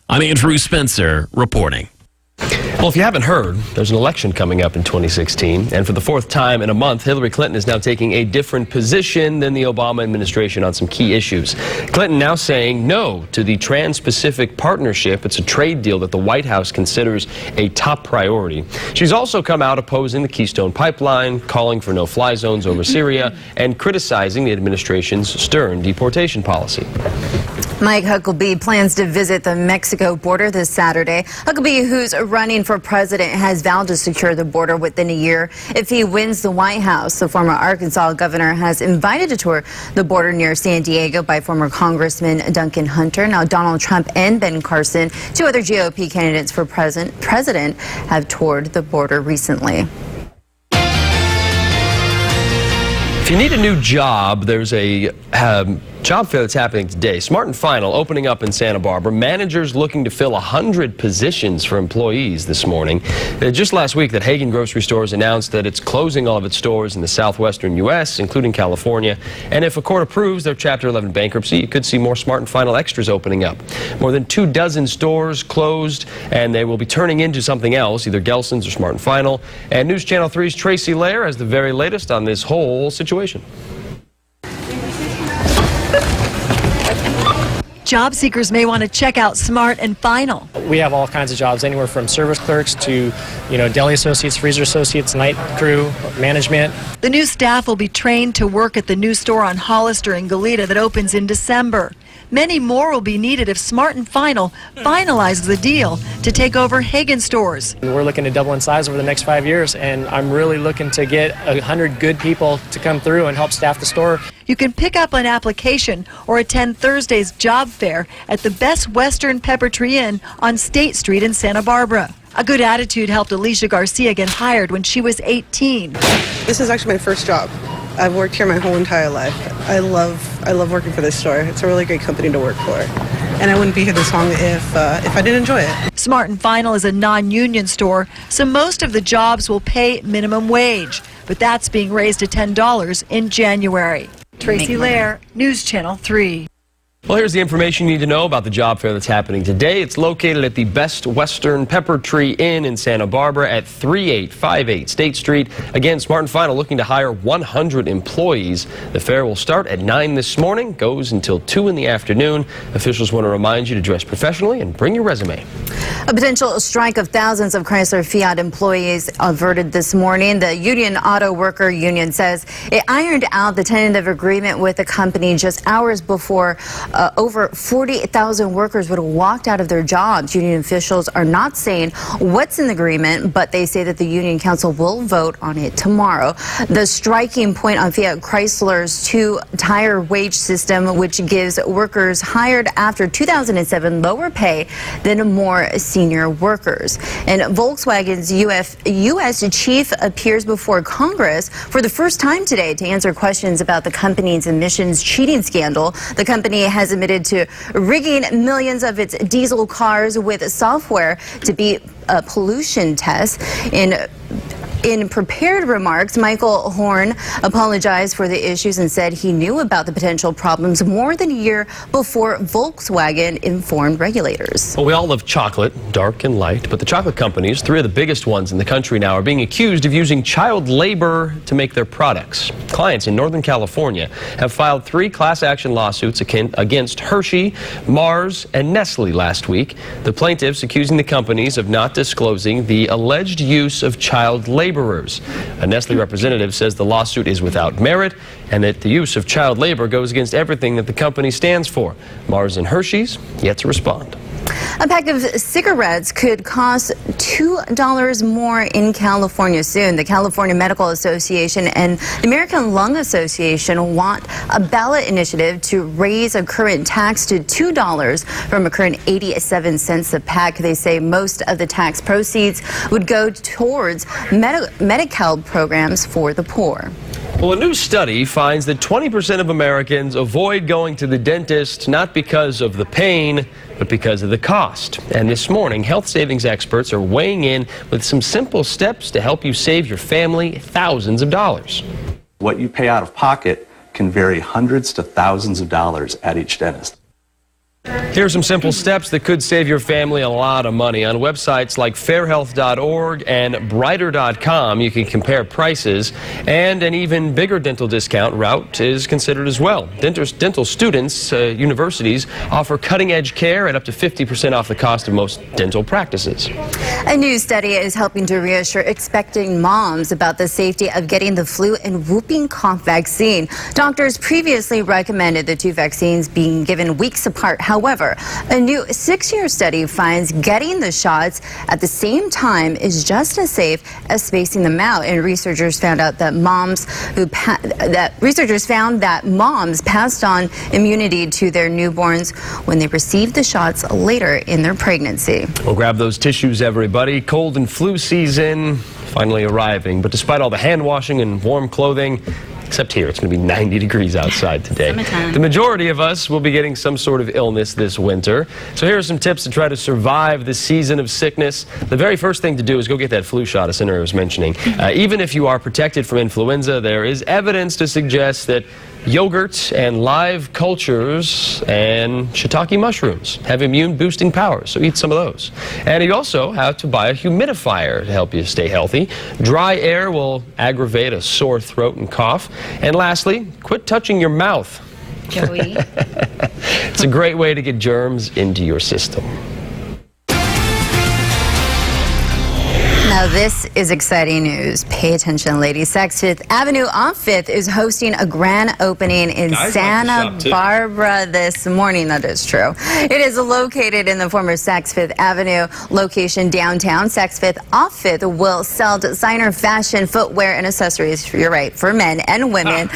I'm Andrew Spencer reporting. Well, if you haven't heard, there's an election coming up in 2016, and for the fourth time in a month, Hillary Clinton is now taking a different position than the Obama administration on some key issues. Clinton now saying no to the Trans-Pacific Partnership. It's a trade deal that the White House considers a top priority. She's also come out opposing the Keystone Pipeline, calling for no-fly zones over Syria, and criticizing the administration's stern deportation policy. Mike Huckabee plans to visit the Mexico border this Saturday. Huckabee, who's running for president, has vowed to secure the border within a year if he wins the White House. The former Arkansas governor has invited to tour the border near San Diego by former Congressman Duncan Hunter. Now, Donald Trump and Ben Carson, two other GOP candidates for president, have toured the border recently. If you need a new job, there's a job fair that's happening today. Smart and Final opening up in Santa Barbara. Managers looking to fill 100 positions for employees this morning. Just last week, that Hagen Grocery Stores announced that it's closing all of its stores in the southwestern U.S., including California. And if a court approves their Chapter 11 bankruptcy, you could see more Smart and Final Extras opening up. More than 24 stores closed, and they will be turning into something else, either Gelson's or Smart and Final. And News Channel 3's Tracy Lair has the very latest on this whole situation. Job seekers may want to check out Smart and Final. We have all kinds of jobs, anywhere from service clerks to, deli associates, freezer associates, night crew, management. The new staff will be trained to work at the new store on Hollister and Goleta that opens in December. Many more will be needed if Smart and Final finalizes the deal to take over Hagen stores. We're looking to double in size over the next 5 years, and I'm really looking to get 100 good people to come through and help staff the store. You can pick up an application or attend Thursday's job fair at the Best Western Pepper Tree Inn on State Street in Santa Barbara. A good attitude helped Alicia Garcia get hired when she was 18. This is actually my first job. I've worked here my whole entire life. I love working for this store. It's a really great company to work for. And I wouldn't be here this long if I didn't enjoy it. Smart and Final is a non-union store, so most of the jobs will pay minimum wage. But that's being raised to $10 in January. Tracy Lair, News Channel 3. Well, here's the information you need to know about the job fair that's happening today. It's located at the Best Western Pepper Tree Inn in Santa Barbara at 3858 State Street. Again, Smart and Final looking to hire 100 employees. The fair will start at 9 this morning, goes until 2 in the afternoon. Officials want to remind you to dress professionally and bring your resume. A potential strike of thousands of Chrysler Fiat employees averted this morning. The Union Auto Worker Union says it ironed out the tentative agreement with the company just hours before over 40,000 workers would have walked out of their jobs. Union officials are not saying what's in the agreement, but they say that the Union Council will vote on it tomorrow. The striking point on Fiat Chrysler's two-tier wage system, which gives workers hired after 2007 lower pay than more senior workers. And Volkswagen's U.S. chief appears before Congress for the first time today to answer questions about the company's emissions cheating scandal. The company has admitted to rigging millions of its diesel cars with software to beat pollution tests. In prepared remarks, Michael Horn apologized for the issues and said he knew about the potential problems more than a year before Volkswagen informed regulators. Well, we all love chocolate, dark and light, but the chocolate companies, 3 of the biggest ones in the country now, are being accused of using child labor to make their products. Clients in Northern California have filed 3 class action lawsuits against Hershey, Mars, and Nestle last week. The plaintiffs accusing the companies of not disclosing the alleged use of child laborers. A Nestle representative says the lawsuit is without merit and that the use of child labor goes against everything that the company stands for. Mars and Hershey's yet to respond. A pack of cigarettes could cost $2 more in California soon. The California Medical Association and the American Lung Association want a ballot initiative to raise a current tax to $2 from a current 87 cents a pack. They say most of the tax proceeds would go towards Medi-Cal programs for the poor. Well, a new study finds that 20% of Americans avoid going to the dentist not because of the pain, but because of the cost. And this morning, health savings experts are weighing in with some simple steps to help you save your family thousands of dollars. What you pay out of pocket can vary hundreds to thousands of dollars at each dentist. Here are some simple steps that could save your family a lot of money. On websites like fairhealth.org and brighter.com, you can compare prices, and an even bigger dental discount route is considered as well. Dental students, universities, offer cutting-edge care at up to 50% off the cost of most dental practices. A new study is helping to reassure expecting moms about the safety of getting the flu and whooping cough vaccine. Doctors previously recommended the 2 vaccines being given weeks apart. However, a new 6-year study finds getting the shots at the same time is just as safe as spacing them out. And researchers found out that moms passed on immunity to their newborns when they received the shots later in their pregnancy. Well, grab those tissues, everybody. Cold and flu season finally arriving. But despite all the hand washing and warm clothing, Except here, it's going to be 90 degrees outside today. The majority of us will be getting some sort of illness this winter. So here are some tips to try to survive this season of sickness. The very first thing to do is go get that flu shot, as Senator was mentioning. Even if you are protected from influenza, there is evidence to suggest that yogurt and live cultures and shiitake mushrooms have immune-boosting powers, so eat some of those. And you also have to buy a humidifier to help you stay healthy. Dry air will aggravate a sore throat and cough. And lastly, quit touching your mouth. Joey. It's a great way to get germs into your system. Now this is exciting news. Pay attention, ladies. Saks Fifth Avenue on 5th is hosting a grand opening in Santa Barbara this morning. That is true. It is located in the former Saks Fifth Avenue location downtown. Saks Fifth off 5th will sell designer fashion, footwear, and accessories, you're right, for men and women,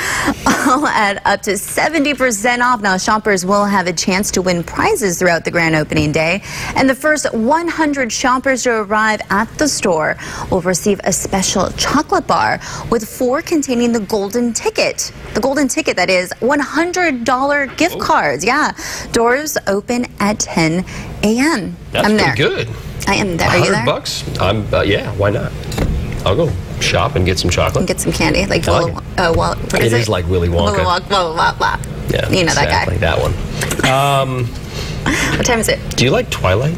all at up to 70% off. Now shoppers will have a chance to win prizes throughout the grand opening day. And the first 100 shoppers to arrive at the store will receive a special chocolate bar with 4 containing the golden ticket. The golden ticket, that is $100 gift cards. Yeah. Doors open at 10 a.m. That's I'm there. Pretty good. I am there. Are you there? $100? Yeah, why not? I'll go shop and get some chocolate. And get some candy. Like, what is it? It is like Willy Wonka. Willy Wonka. Blah, blah, blah. Yeah, you know exactly, that guy. That one. What time is it? Do you like Twilight?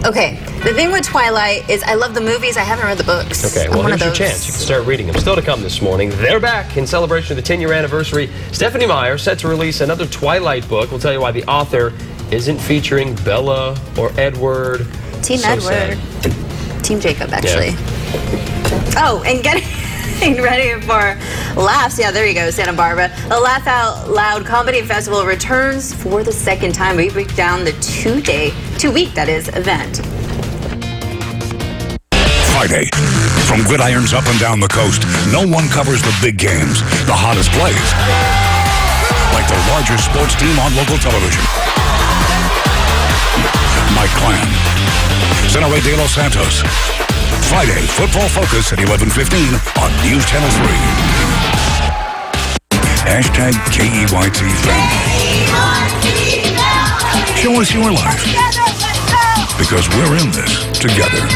Okay, the thing with Twilight is I love the movies. I haven't read the books. Okay, well, here's your chance. You can start reading them. Still to come this morning. They're back in celebration of the 10-year anniversary. Stephenie Meyer set to release another Twilight book. We'll tell you why the author isn't featuring Bella or Edward. Team Edward. Sad. Team Jacob, actually. Yeah. Oh, and getting ready for Laughs. Yeah, there you go, Santa Barbara. The Laugh Out Loud Comedy Festival returns for the second time. We break down the two-week, that is, event. Friday. From gridirons up and down the coast, no one covers the big games, the hottest plays, like the largest sports team on local television. Mike Clan, Zenere De Los Santos. Friday, Football Focus at 11:15 on News Channel 3. Hashtag KEYT family. Show us your life, because we're in this together.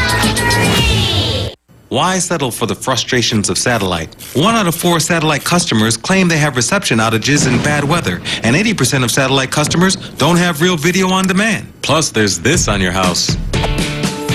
Why settle for the frustrations of satellite? 1 out of 4 satellite customers claim they have reception outages in bad weather, and 80% of satellite customers don't have real video on demand. Plus, there's this on your house.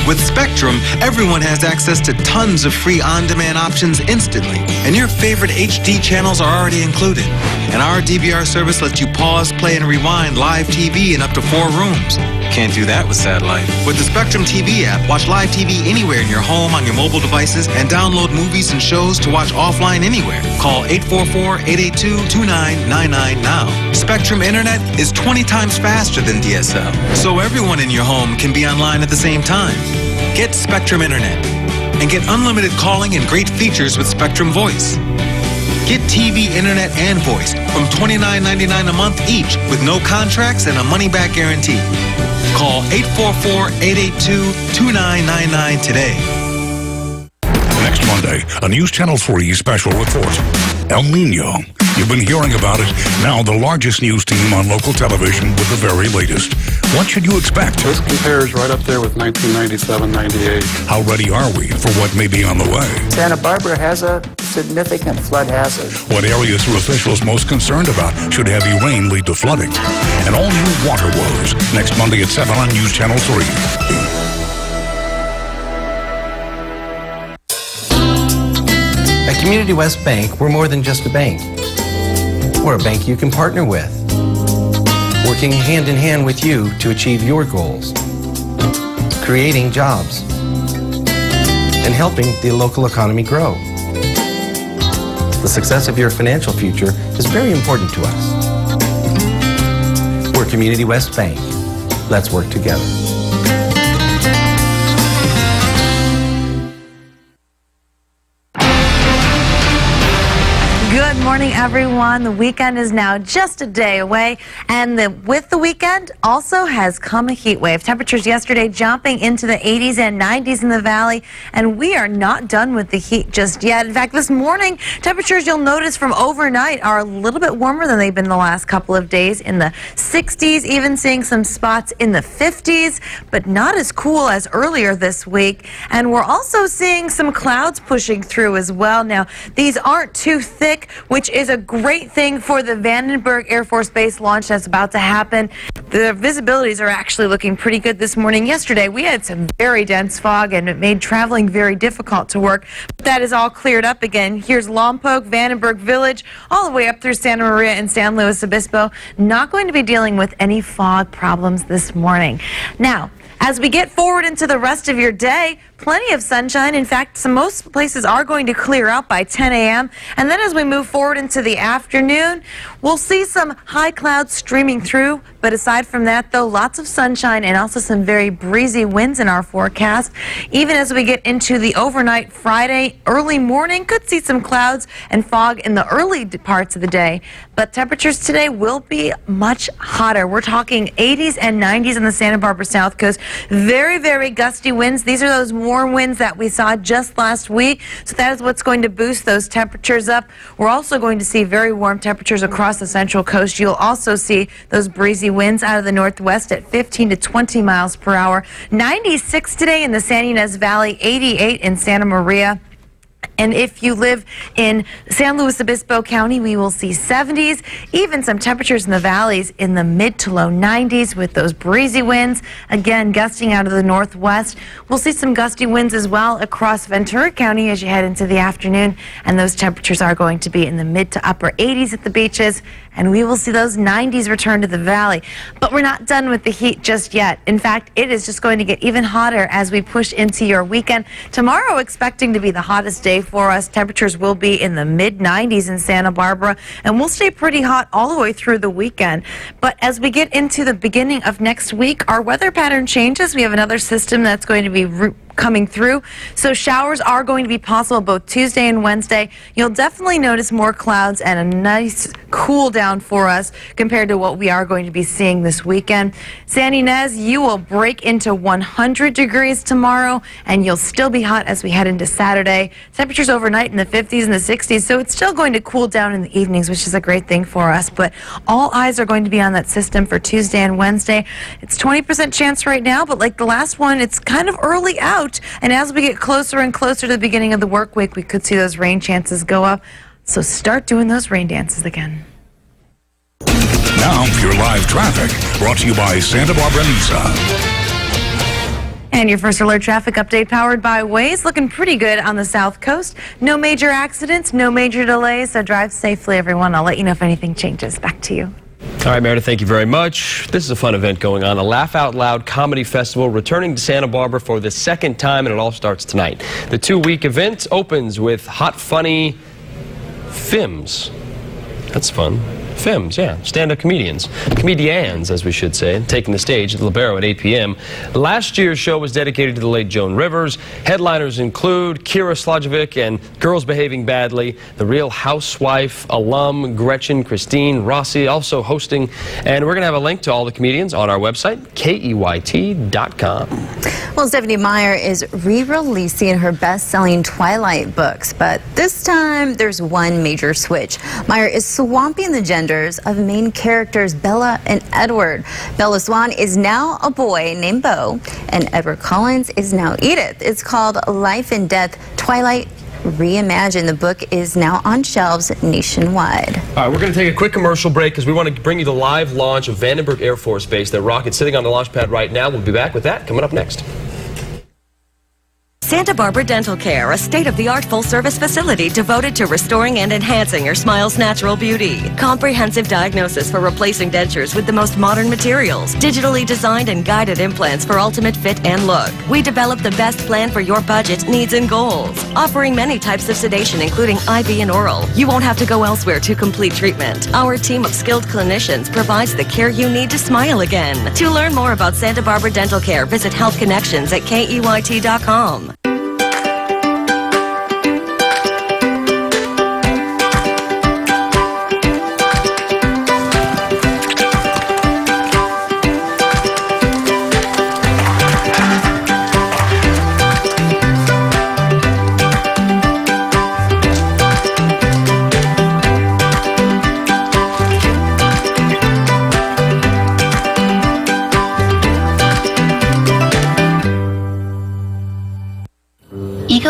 With Spectrum, everyone has access to tons of free on-demand options instantly, and your favorite HD channels are already included. And our DVR service lets you pause, play, and rewind live TV in up to 4 rooms. Can't do that with satellite. With the Spectrum TV app, watch live TV anywhere in your home, on your mobile devices, and download movies and shows to watch offline anywhere. Call 844-882-2999 now. Spectrum Internet is 20 times faster than DSL, so everyone in your home can be online at the same time. Get Spectrum Internet and get unlimited calling and great features with Spectrum Voice. Get TV, internet, and voice from $29.99 a month each with no contracts and a money-back guarantee. Call 844-882-2999 today. Next Monday, a News Channel 3 special report. El Nino. You've been hearing about it. Now the largest news team on local television with the very latest. What should you expect? This compares right up there with 1997-98. How ready are we for what may be on the way? Santa Barbara has a significant flood hazard. What areas are officials most concerned about should heavy rain lead to flooding? And all new water woes. Next Monday at 7 on News Channel 3. At Community West Bank, we're more than just a bank. We're a bank you can partner with, working hand in hand with you to achieve your goals, creating jobs, and helping the local economy grow. The success of your financial future is very important to us. We're Community West Bank. Let's work together. Good morning, everyone. The weekend is now just a day away, and with the weekend also has come a heat wave. Temperatures yesterday jumping into the 80s and 90s in the valley, and we are not done with the heat just yet. In fact, this morning, temperatures you'll notice from overnight are a little bit warmer than they've been the last couple of days, in the 60s, even seeing some spots in the 50s, but not as cool as earlier this week. And we're also seeing some clouds pushing through as well. Now, these aren't too thick, which is a great thing for the Vandenberg Air Force Base launch that's about to happen. The visibilities are actually looking pretty good this morning. Yesterday, we had some very dense fog, and it made traveling very difficult to work. But that is all cleared up again. Here's Lompoc, Vandenberg Village, all the way up through Santa Maria and San Luis Obispo. Not going to be dealing with any fog problems this morning. Now, as we get forward into the rest of your day, plenty of sunshine. In fact, most places are going to clear out by 10 a.m. And then as we move forward into the afternoon, we'll see some high clouds streaming through. But aside from that, though, lots of sunshine and also some very breezy winds in our forecast. Even as we get into the overnight Friday, early morning, could see some clouds and fog in the early parts of the day. But temperatures today will be much hotter. We're talking 80s and 90s on the Santa Barbara South Coast. Very, very gusty winds. These are those warm winds that we saw just last week. So that is what's going to boost those temperatures up. We're also going to see very warm temperatures across the Central Coast. You'll also see those breezy winds out of the northwest at 15 to 20 miles per hour. 96 today in the San Ynez Valley, 88 in Santa Maria. And if you live in San Luis Obispo County, we will see 70s, even some temperatures in the valleys in the mid to low 90s with those breezy winds, again, gusting out of the northwest. We'll see some gusty winds as well across Ventura County as you head into the afternoon, and those temperatures are going to be in the mid to upper 80s at the beaches, and we will see those 90s return to the valley. But we're not done with the heat just yet. In fact, it is just going to get even hotter as we push into your weekend. Tomorrow, expecting to be the hottest day for us. Temperatures will be in the mid-90s in Santa Barbara, and we'll stay pretty hot all the way through the weekend. But as we get into the beginning of next week, our weather pattern changes. We have another system that's going to be coming through. So showers are going to be possible both Tuesday and Wednesday. You'll definitely notice more clouds and a nice cool down for us compared to what we are going to be seeing this weekend. San Ynez, you will break into 100 degrees tomorrow, and you'll still be hot as we head into Saturday. Temperatures overnight in the 50s and the 60s, so it's still going to cool down in the evenings, which is a great thing for us. But all eyes are going to be on that system for Tuesday and Wednesday. It's 20% chance right now, but like the last one, it's kind of early out. And as we get closer and closer to the beginning of the work week, we could see those rain chances go up. So start doing those rain dances again. Now for your live traffic, brought to you by Santa Barbara Nissan. And your first alert traffic update powered by Waze. Looking pretty good on the South Coast. No major accidents, no major delays, so drive safely, everyone. I'll let you know if anything changes. Back to you. All right, Meredith, thank you very much. This is a fun event going on, a Laugh Out Loud Comedy Festival returning to Santa Barbara for the second time, and it all starts tonight. The 2-week event opens with Hot Funny Fims. That's fun. Fims, yeah, stand-up comedians, as we should say, taking the stage at the Libero at 8 p.m. Last year's show was dedicated to the late Joan Rivers. Headliners include Kira Slajovic and Girls Behaving Badly, the Real Housewife alum Gretchen Christine Rossi also hosting, and we're going to have a link to all the comedians on our website, KEYT.com. Well, Stephenie Meyer is re-releasing her best-selling Twilight books, but this time there's one major switch. Meyer is swamping the genders of main characters Bella and Edward. Bella Swan is now a boy named Beau, and Edward Collins is now Edith. It's called Life and Death Twilight Reimagined. The book is now on shelves nationwide. All right, we're going to take a quick commercial break because we want to bring you the live launch of Vandenberg Air Force Base. The rocket sitting on the launch pad right now. We'll be back with that coming up next. Santa Barbara Dental Care, a state-of-the-art full-service facility devoted to restoring and enhancing your smile's natural beauty. Comprehensive diagnosis for replacing dentures with the most modern materials. Digitally designed and guided implants for ultimate fit and look. We develop the best plan for your budget, needs, and goals. Offering many types of sedation, including IV and oral. You won't have to go elsewhere to complete treatment. Our team of skilled clinicians provides the care you need to smile again. To learn more about Santa Barbara Dental Care, visit Health Connections at KEYT.com.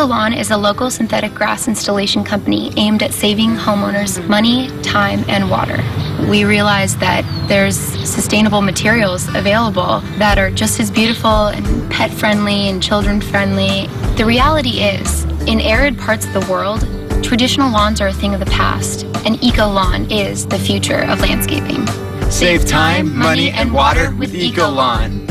EcoLawn is a local synthetic grass installation company aimed at saving homeowners money, time, and water. We realized that there's sustainable materials available that are just as beautiful and pet-friendly and children-friendly. The reality is, in arid parts of the world, traditional lawns are a thing of the past, and EcoLawn is the future of landscaping. Save time, money, and water with EcoLawn.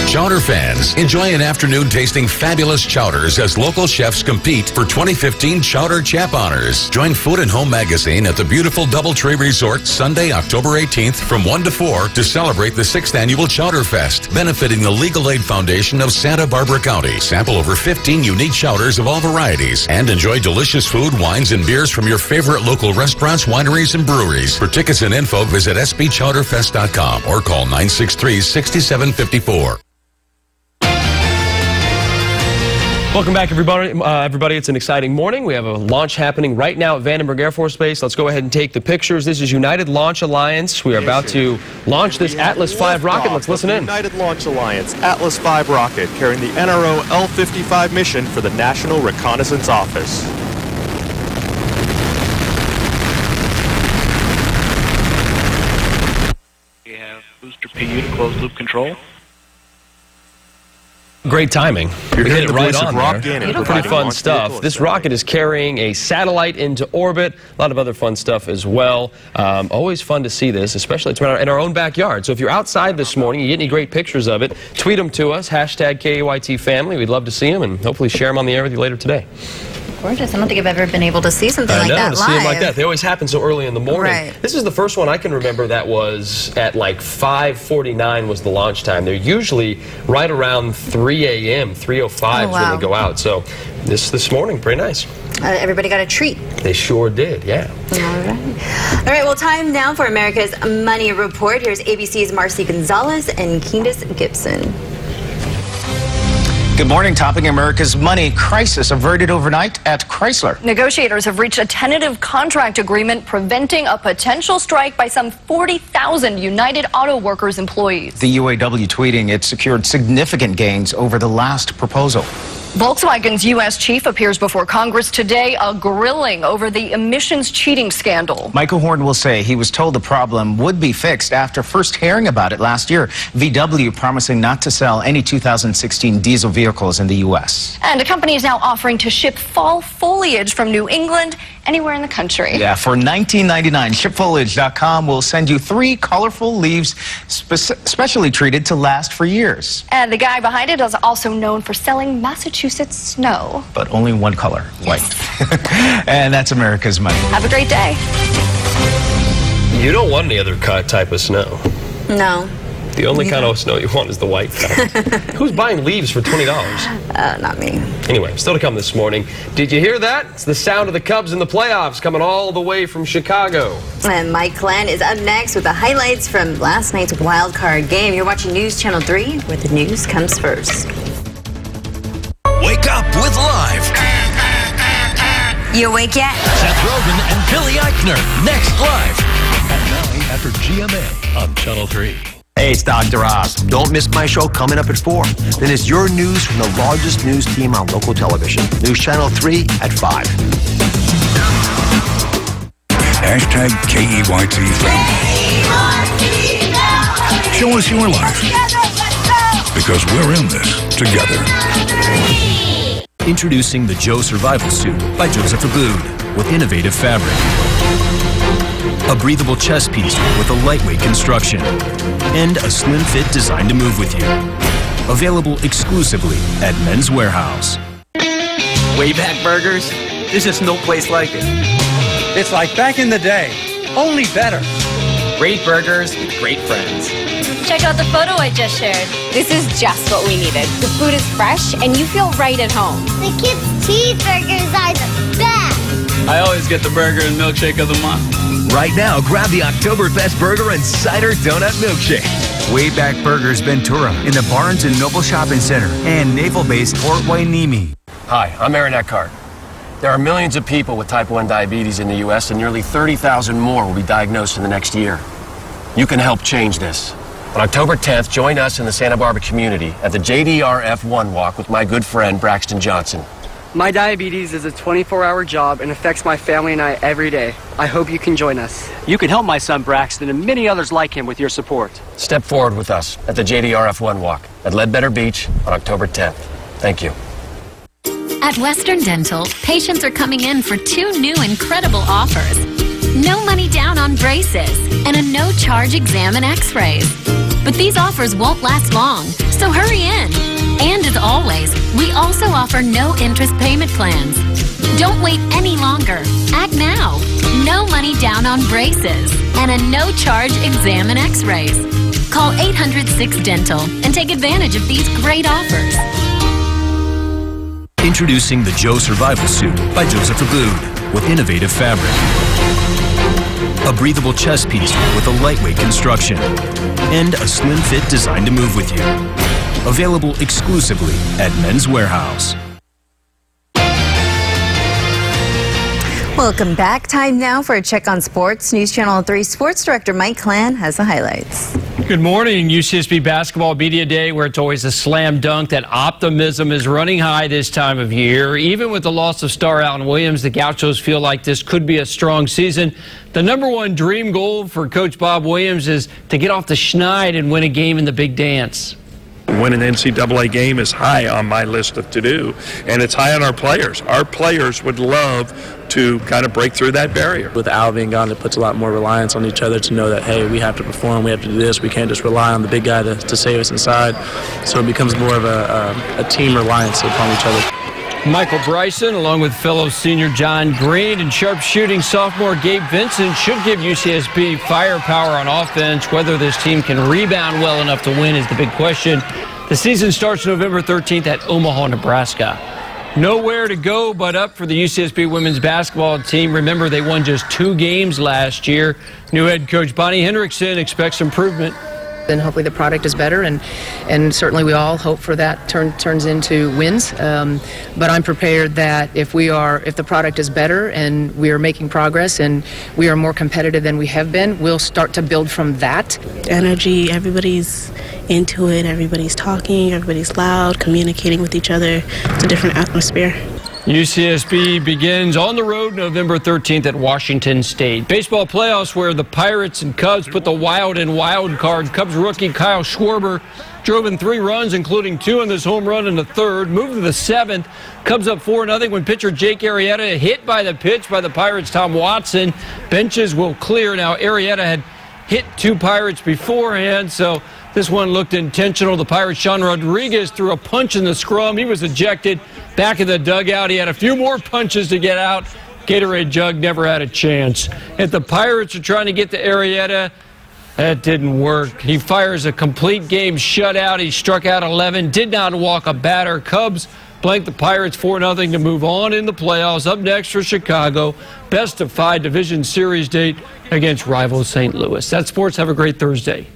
Chowder fans, enjoy an afternoon tasting fabulous chowders as local chefs compete for 2015 Chowder Chap Honors. Join Food and Home Magazine at the beautiful Doubletree Resort Sunday, October 18th from 1 to 4 to celebrate the 6th annual Chowder Fest, benefiting the Legal Aid Foundation of Santa Barbara County. Sample over 15 unique chowders of all varieties and enjoy delicious food, wines, and beers from your favorite local restaurants, wineries, and breweries. For tickets and info, visit sbchowderfest.com or call 963-6754. Welcome back, everybody. It's an exciting morning. We have a launch happening right now at Vandenberg Air Force Base. Let's go ahead and take the pictures. This is United Launch Alliance. We are about to launch this Atlas V rocket. Let's listen in. United Launch Alliance Atlas V rocket carrying the NRO L-55 mission for the National Reconnaissance Office. We have booster PU to closed loop control. Great timing. We hit it right on there. Pretty fun stuff. This assembly. rocket is carrying a satellite into orbit. A lot of other fun stuff as well. Always fun to see this, especially in our own backyard. So if you're outside this morning, you get any great pictures of it, tweet them to us, hashtag KAYT family. We'd love to see them and hopefully share them on the air with you later today. Gorgeous. I don't think I've ever been able to see something like that live. See them like that. They always happen so early in the morning. Right. This is the first one I can remember that was at like 5:49 was the launch time. They're usually right around 3 a.m., 3:05 when they go out. So this morning, pretty nice. Everybody got a treat. They sure did, yeah. All right, well, time now for America's Money Report. Here's ABC's Marcy Gonzalez and Candace Gibson. Good morning. Topping America's money crisis averted overnight at Chrysler. Negotiators have reached a tentative contract agreement preventing a potential strike by some 40,000 United Auto Workers employees. The UAW tweeting it secured significant gains over the last proposal. Volkswagen's U.S. chief appears before Congress today, a grilling over the emissions cheating scandal. Michael Horn will say he was told the problem would be fixed after first hearing about it last year. VW promising not to sell any 2016 diesel vehicles in the U.S. And a company is now offering to ship fall foliage from New England anywhere in the country. Yeah, for $19.99, shipfoliage.com will send you 3 colorful leaves specially treated to last for years. And the guy behind it is also known for selling Massachusetts snow. But only one color, white. And that's America's money. Have a great day. You don't want any other type of snow. No. The only kind of snow you want is the white kind. Who's buying leaves for $20? Not me. Anyway, still to come this morning. Did you hear that? It's the sound of the Cubs in the playoffs coming all the way from Chicago. And Mike Glenn is up next with the highlights from last night's wild card game. You're watching News Channel 3, where the news comes first. Wake up with Live. You awake yet? Seth Rogen and Billy Eichner. Next Live. At 9 after GMA on Channel 3. Hey, it's Dr. Oz. Don't miss my show coming up at 4. Then it's your news from the largest news team on local television. News Channel 3 at 5. Hashtag KEYT family. Show us your life. Because we're in this together. Introducing the Joe Survival Suit by Joseph Abboud with innovative fabric. A breathable chest piece with a lightweight construction. And a slim fit designed to move with you. Available exclusively at Men's Warehouse. Wayback Burgers? There's just no place like it. It's like back in the day, only better. Great burgers with great friends. Check out the photo I just shared. This is just what we needed. The food is fresh and you feel right at home. The kids' cheeseburgers are the best. I always get the burger and milkshake of the month. Right now, grab the Oktoberfest Burger and Cider Donut Milkshake. Wayback Burgers Ventura in the Barnes & Noble Shopping Center and Naval Base Fort Hueneme. Hi, I'm Aaron Eckhart. There are millions of people with type 1 diabetes in the U.S. and nearly 30,000 more will be diagnosed in the next year. You can help change this. On October 10th, join us in the Santa Barbara community at the JDRF1 walk with my good friend Braxton Johnson. My diabetes is a 24-hour job and affects my family and I every day. I hope you can join us. You can help my son Braxton and many others like him with your support. Step forward with us at the JDRF1 walk at Ledbetter Beach on October 10th. Thank you. At Western Dental, patients are coming in for 2 new incredible offers. No money down on braces and a no-charge exam and x-rays. But these offers won't last long, so hurry in. And as always, we also offer no interest payment plans. Don't wait any longer. Act now. No money down on braces and a no-charge exam and x-rays. Call 800-6-DENTAL and take advantage of these great offers. Introducing the Joe Survival Suit by Joseph Abboud with innovative fabric. A breathable chest piece with a lightweight construction. And a slim fit designed to move with you. Available exclusively at Men's Warehouse. Welcome back. Time now for a check on sports. News Channel 3 Sports Director Mike Klan has the highlights. Good morning. UCSB Basketball Media Day, where it's always a slam dunk that optimism is running high this time of year. Even with the loss of star Allen Williams, the Gauchos feel like this could be a strong season. The #1 dream goal for Coach Bob Williams is to get off the schneid and win a game in the Big Dance. Win an NCAA game is high on my list of to-do, and it's high on our players. Our players would love to kind of break through that barrier. With Al being gone, it puts a lot more reliance on each other to know that, hey, we have to perform, we have to do this, we can't just rely on the big guy to save us inside. So it becomes more of a team reliance upon each other. Michael Bryson, along with fellow senior John Green and sharpshooting sophomore Gabe Vincent, should give UCSB firepower on offense. Whether this team can rebound well enough to win is the big question. The season starts November 13th at Omaha, Nebraska. Nowhere to go but up for the UCSB women's basketball team. Remember, they won just 2 games last year. New head coach Bonnie Hendrickson expects improvement. Then hopefully the product is better, and certainly we all hope for that turns into wins. But I'm prepared that if the product is better and we are making progress and we are more competitive than we have been, we'll start to build from that. Energy, everybody's into it, everybody's talking, everybody's loud, communicating with each other. It's a different atmosphere. UCSB begins on the road November 13th at Washington State. Baseball playoffs where the Pirates and Cubs put the Wild in wild card. Cubs rookie Kyle Schwarber drove in 3 runs, including 2 on this home run in the 3rd. Moved to the 7th. Cubs up 4-0 when pitcher Jake Arrieta hit by the pitch by the Pirates' Tom Watson. Benches will clear. Now, Arrieta had hit 2 Pirates beforehand, so this one looked intentional. The Pirates' Sean Rodriguez threw a punch in the scrum. He was ejected back in the dugout. He had a few more punches to get out. Gatorade Jug never had a chance. If the Pirates are trying to get to Arrieta, that didn't work. He fires a complete game shutout. He struck out 11, did not walk a batter. Cubs blanked the Pirates 4-0 to move on in the playoffs. Up next for Chicago, best of 5 division series date against rival St. Louis. That's sports. Have a great Thursday.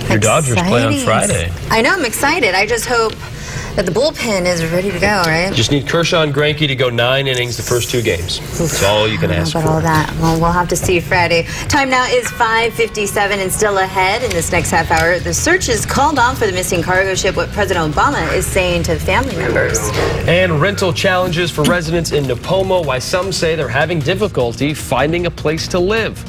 Your Dodgers play on Friday. I know, I'm excited. I just hope that the bullpen is ready to go, right? Just need Kershaw and Greinke to go 9 innings the first 2 games. That's all you can ask for. All that. Well, we'll have to see Friday. Time now is 5:57 and still ahead in this next half hour. The search is called off for the missing cargo ship, what President Obama is saying to family members. And rental challenges for residents in Nipomo, why some say they're having difficulty finding a place to live.